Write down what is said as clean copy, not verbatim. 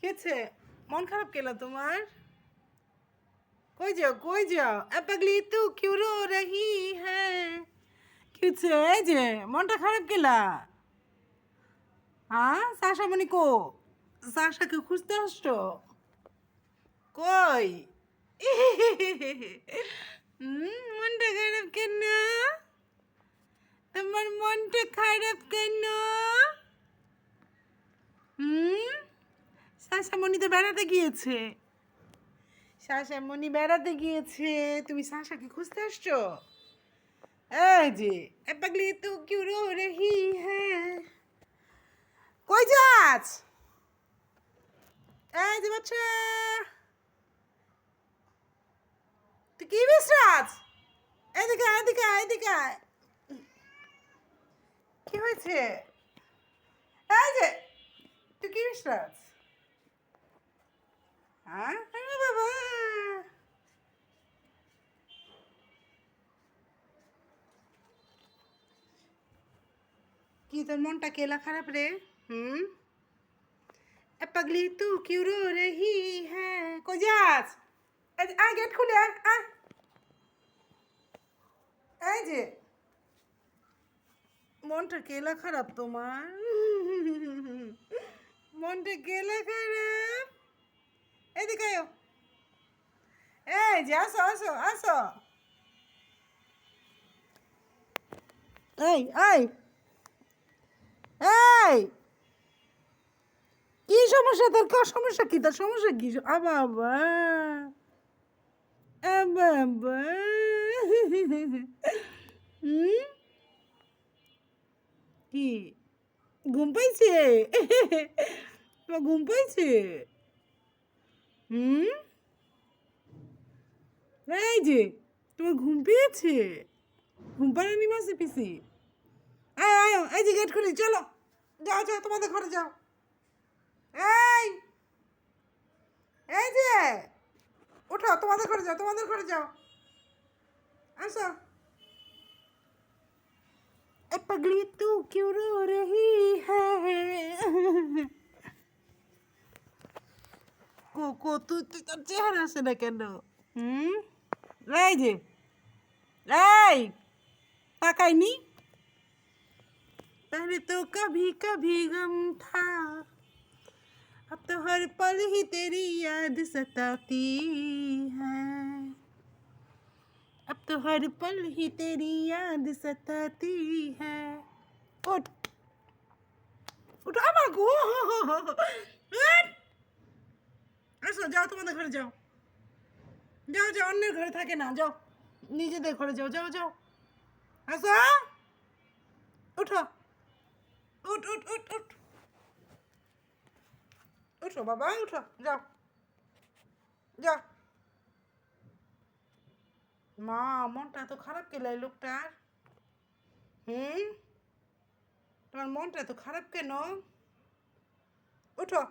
কেছে মন খারাপ কেলা তোমার? কই যাও পাগলি তু क्यों रो रही है? কেছে এই যে মনটা খারাপ কেলা? হ্যাঁ সাশা মনি কো? সাশাকে খুঁজতে আসছো? কই? মনটা খারাপ কেন? তোমার মনটা খারাপ কেন? সাশামণি তো বেড়াতে গিয়েছে। সাশামণি বেড়াতে গিয়েছে, তুমি সাশাকে খুঁজতে আসছো? এই যে পাগলি তু क्यों रो रही है? কই যাস? এই যে বাচ্চা, তুই কি বিশ্রাস? এদিকে এদিকে এদিকে, কি হয়েছে? এই যে তুই কি বিশ্রাস? হ্যাঁ বাবা, কি তোর মনটা কেলা খারাপ রে? পাগলি তু क्यों रो रही है? কই যাস? গেট খুলে আয়। এই যে মনটা কেলা খারাপ তোমার? মনটা কেলা খারাপ? এদিকে আয়। এই যে আসো আসো আসো। এই এই এই, কি সমস্যা তোর? সমস্যা কি তোর? সমস্যা কি? বাবা বাবা, হুম, কি ঘুম পাইছে? তোমার ঘুম পাইছে? হুম, এই যে তোমার ঘুম পেয়েছে? ঘুম পাড়ানি মাসে পিসি? আয় আয়, এই যে গেট খুলি, চলো যাও যাও তোমাদের ঘরে যাও। এই এই যে উঠো, তোমাদের ঘরে যাও, তোমাদের ঘরে যাও, আসো। पगली तू क्यों रो रही है? কো তুই তুই তোর চেহারা আসে না কেন? হুম, এই যে এই তাকাইনি। पहले तो कभी कभी गम था, अब तो हर पल ही तेरी याद सताती है, अब तो हर पल ही तेरी याद सताती है। उठ উঠ আমার গো, আসো যাও তোমাদের ঘরে যাও, যাও যাও, অন্যের ঘরে থাকে না, যাও নিজেদের ঘরে যাও, যাও যাও, আসো, উঠো, উঠ উঠ উঠ উঠ, উঠো বাবা উঠো, যাও যাও। মা মনটা এত খারাপ কেন এই লোকটার? তোমার মনটা এত খারাপ কেন? উঠো।